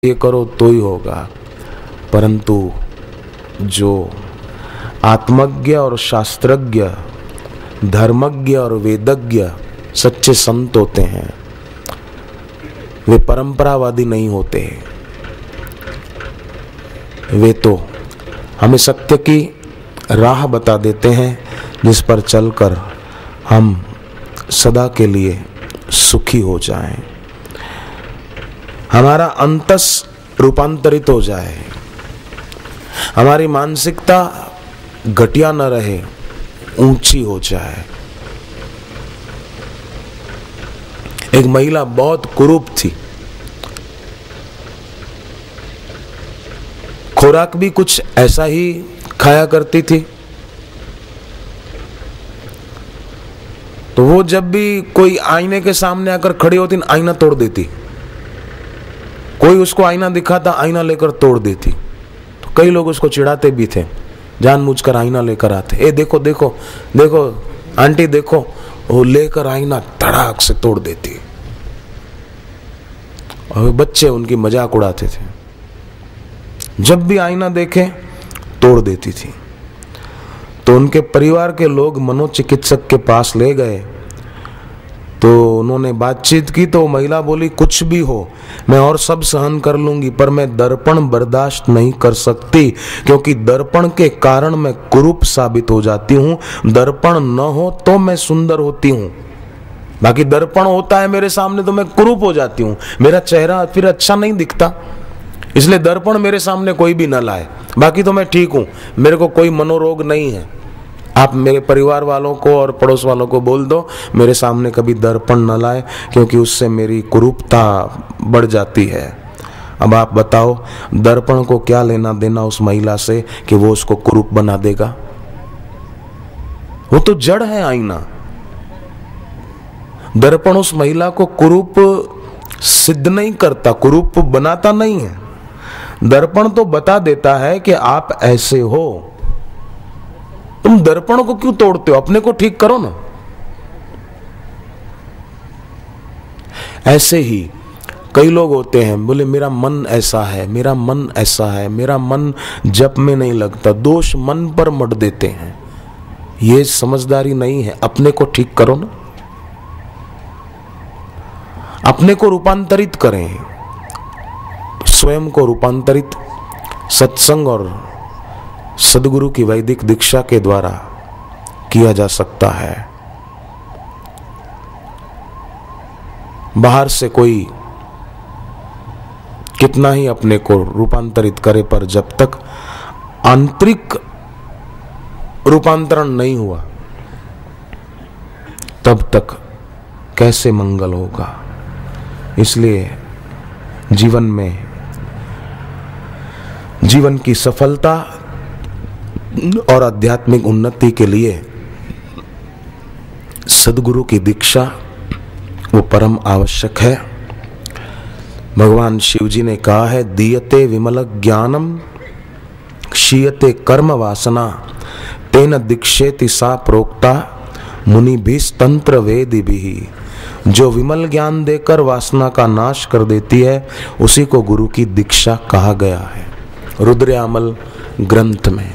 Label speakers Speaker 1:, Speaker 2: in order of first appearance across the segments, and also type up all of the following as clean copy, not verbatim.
Speaker 1: ये करो तो ही होगा। परंतु जो आत्मज्ञ और शास्त्रज्ञ, धर्मज्ञ और वेदज्ञ सच्चे संत होते हैं, वे परंपरावादी नहीं होते। वे तो हमें सत्य की राह बता देते हैं जिस पर चलकर हम सदा के लिए सुखी हो जाएं, हमारा अंतस रूपांतरित हो जाए, हमारी मानसिकता घटिया न रहे, ऊंची हो जाए। एक महिला बहुत कुरूप थी, खुराक भी कुछ ऐसा ही खाया करती थी। तो वो जब भी कोई आईने के सामने आकर खड़ी होती, आईना तोड़ देती। कोई उसको आईना दिखाता, आईना लेकर तोड़ देती। तो कई लोग उसको चिढ़ाते भी थे, जानबूझकर आईना लेकर आते। ए देखो देखो देखो आंटी देखो, वो लेकर आईना धड़ाक से तोड़ देती। और बच्चे उनकी मजाक उड़ाते थे, जब भी आईना देखे तोड़ देती थी। तो उनके परिवार के लोग मनोचिकित्सक के पास ले गए, तो उन्होंने बातचीत की। तो महिला बोली, कुछ भी हो मैं और सब सहन कर लूंगी, पर मैं दर्पण बर्दाश्त नहीं कर सकती, क्योंकि दर्पण के कारण मैं कुरूप साबित हो जाती हूँ। दर्पण न हो तो मैं सुंदर होती हूँ, बाकी दर्पण होता है मेरे सामने तो मैं कुरूप हो जाती हूँ, मेरा चेहरा फिर अच्छा नहीं दिखता। इसलिए दर्पण मेरे सामने कोई भी न लाए, बाकी तो मैं ठीक हूं, मेरे को कोई मनोरोग नहीं है। आप मेरे परिवार वालों को और पड़ोस वालों को बोल दो मेरे सामने कभी दर्पण न लाए, क्योंकि उससे मेरी कुरूपता बढ़ जाती है। अब आप बताओ, दर्पण को क्या लेना देना उस महिला से कि वो उसको कुरूप बना देगा? वो तो जड़ है आईना। दर्पण उस महिला को कुरूप सिद्ध नहीं करता, कुरूप बनाता नहीं है। दर्पण तो बता देता है कि आप ऐसे हो। तुम दर्पण को क्यों तोड़ते हो? अपने को ठीक करो ना। ऐसे ही कई लोग होते हैं, बोले मेरा मन ऐसा है, मेरा मन ऐसा है, मेरा मन जप में नहीं लगता, दोष मन पर मढ़ देते हैं। ये समझदारी नहीं है, अपने को ठीक करो ना, अपने को रूपांतरित करें। स्वयं को रूपांतरित सत्संग और सद्गुरु की वैदिक दीक्षा के द्वारा किया जा सकता है। बाहर से कोई कितना ही अपने को रूपांतरित करे, पर जब तक आंतरिक रूपांतरण नहीं हुआ तब तक कैसे मंगल होगा। इसलिए जीवन में, जीवन की सफलता और आध्यात्मिक उन्नति के लिए सद्गुरु की दीक्षा वो परम आवश्यक है। भगवान शिव जी ने कहा है, दीयते विमल ज्ञानम क्षीयते कर्म वासना तेन दीक्षेति सा प्रोक्ता मुनि भी तंत्र वेदी भी। जो विमल ज्ञान देकर वासना का नाश कर देती है उसी को गुरु की दीक्षा कहा गया है, रुद्रयामल ग्रंथ में।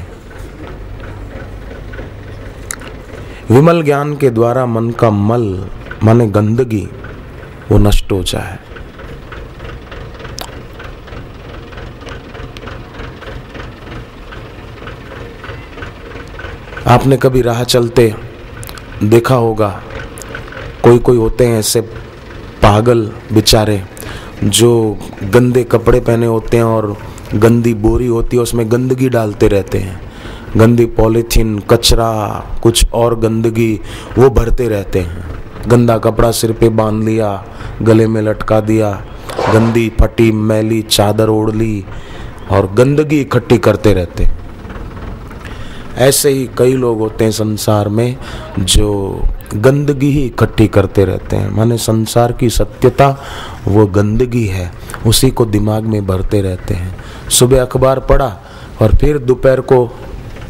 Speaker 1: विमल ज्ञान के द्वारा मन का मल माने गंदगी वो नष्ट हो जाए। आपने कभी राह चलते देखा होगा, कोई कोई होते हैं ऐसे पागल बेचारे जो गंदे कपड़े पहने होते हैं और गंदी बोरी होती है उसमें गंदगी डालते रहते हैं, गंदी पॉलीथीन, कचरा, कुछ और गंदगी वो भरते रहते हैं। गंदा कपड़ा सिर पे बांध लिया, गले में लटका दिया, गंदी फटी मैली चादर ओढ़ ली और गंदगी इकट्ठी करते रहते। ऐसे ही कई लोग होते हैं संसार में जो गंदगी ही इकट्ठी करते रहते हैं, माने संसार की सत्यता वो गंदगी है, उसी को दिमाग में भरते रहते हैं। सुबह अखबार पढ़ा और फिर दोपहर को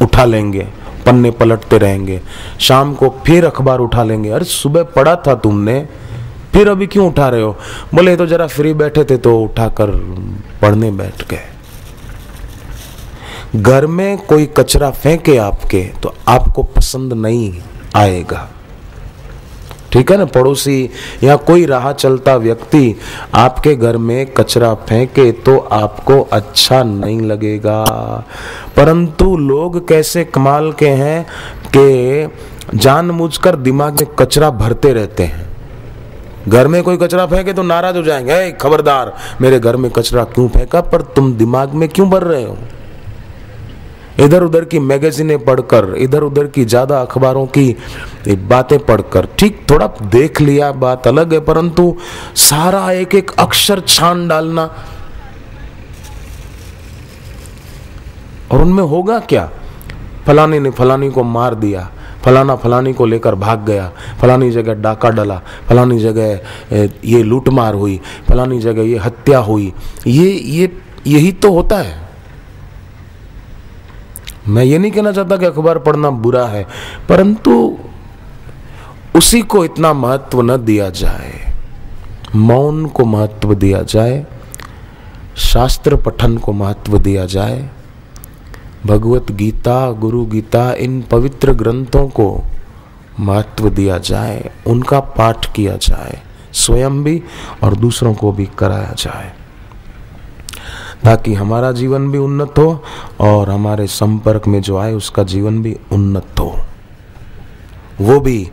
Speaker 1: उठा लेंगे, पन्ने पलटते रहेंगे, शाम को फिर अखबार उठा लेंगे। अरे सुबह पढ़ा था तुमने, फिर अभी क्यों उठा रहे हो? बोले तो जरा फ्री बैठे थे तो उठाकर पढ़ने बैठ गए। घर में कोई कचरा फेंके आपके तो आपको पसंद नहीं आएगा, ठीक है ना। पड़ोसी या कोई राह चलता व्यक्ति आपके घर में कचरा फेंके तो आपको अच्छा नहीं लगेगा। परंतु लोग कैसे कमाल के हैं कि जानबूझकर दिमाग में कचरा भरते रहते हैं। घर में कोई कचरा फेंके तो नाराज हो जाएंगे, ए खबरदार मेरे घर में कचरा क्यों फेंका, पर तुम दिमाग में क्यों भर रहे हो? इधर उधर की मैगजीनें पढ़कर, इधर उधर की ज्यादा अखबारों की बातें पढ़कर, ठीक थोड़ा देख लिया बात अलग है, परंतु सारा एक एक अक्षर छान डालना, और उनमें होगा क्या? फलाने ने फलानी को मार दिया, फलाना फलानी को लेकर भाग गया, फलानी जगह डाका डला, फलानी जगह ये लूटमार हुई, फलानी जगह ये हत्या हुई। यही तो होता है। मैं ये नहीं कहना चाहता कि अखबार पढ़ना बुरा है, परंतु उसी को इतना महत्व न दिया जाए। मौन को महत्व दिया जाए, शास्त्र पठन को महत्व दिया जाए, भगवत गीता, गुरु गीता, इन पवित्र ग्रंथों को महत्व दिया जाए, उनका पाठ किया जाए, स्वयं भी और दूसरों को भी कराया जाए, ताकि हमारा जीवन भी उन्नत हो और हमारे संपर्क में जो आए उसका जीवन भी उन्नत हो। वो भी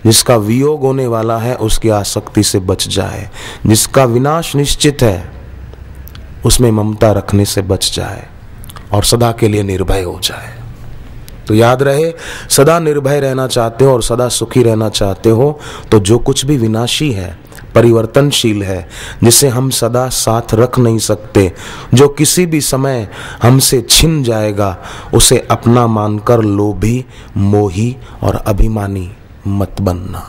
Speaker 1: जिसका वियोग होने वाला है उसकी आसक्ति से बच जाए, जिसका विनाश निश्चित है उसमें ममता रखने से बच जाए और सदा के लिए निर्भय हो जाए। तो याद रहे, सदा निर्भय रहना चाहते हो और सदा सुखी रहना चाहते हो तो जो कुछ भी विनाशी है, परिवर्तनशील है, जिसे हम सदा साथ रख नहीं सकते, जो किसी भी समय हमसे छिन जाएगा, उसे अपना मानकर लोभी, मोही और अभिमानी मत बनना।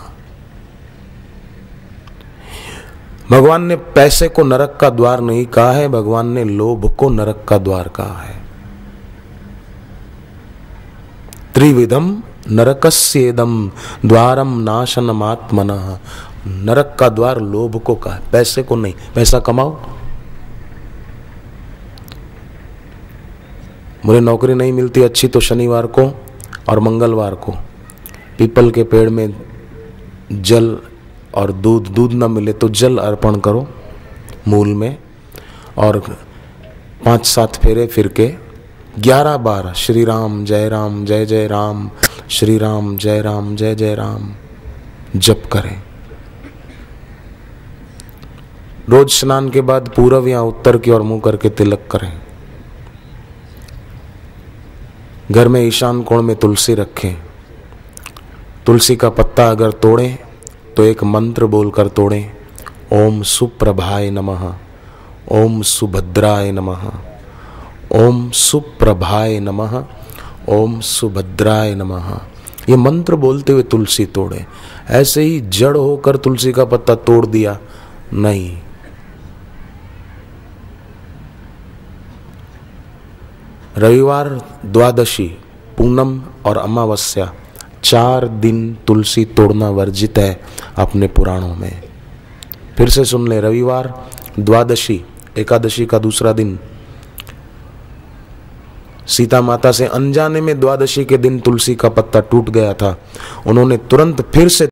Speaker 1: भगवान ने पैसे को नरक का द्वार नहीं कहा है, भगवान ने लोभ को नरक का द्वार कहा है। त्रिविधम नरकस्येदम द्वारम नाशनमात्मनः। नरक का द्वार लोभ को कहा, पैसे को नहीं। पैसा कमाओ, मुझे नौकरी नहीं मिलती अच्छी तो शनिवार को और मंगलवार को पीपल के पेड़ में जल और दूध न मिले तो जल अर्पण करो मूल में, और 5-7 फेरे फिर के 11 बार श्री राम जय जय राम, श्री राम जय जय राम जप करें। रोज स्नान के बाद पूर्व या उत्तर की ओर मुंह करके तिलक करें। घर में ईशान कोण में तुलसी रखें। तुलसी का पत्ता अगर तोड़ें तो एक मंत्र बोलकर तोड़ें, ओम सुप्रभाय नमः, ओम सुभद्राय नमः, ओम सुप्रभाय नमः, ओम सुभद्राय नमः। ये मंत्र बोलते हुए तुलसी तोड़े। ऐसे ही जड़ होकर तुलसी का पत्ता तोड़ दिया नहीं। रविवार, द्वादशी, पूनम और अमावस्या 4 दिन तुलसी तोड़ना वर्जित है अपने पुराणों में। फिर से सुन ले, रविवार, द्वादशी, एकादशी का दूसरा दिन। सीता माता से अनजाने में द्वादशी के दिन तुलसी का पत्ता टूट गया था, उन्होंने तुरंत फिर से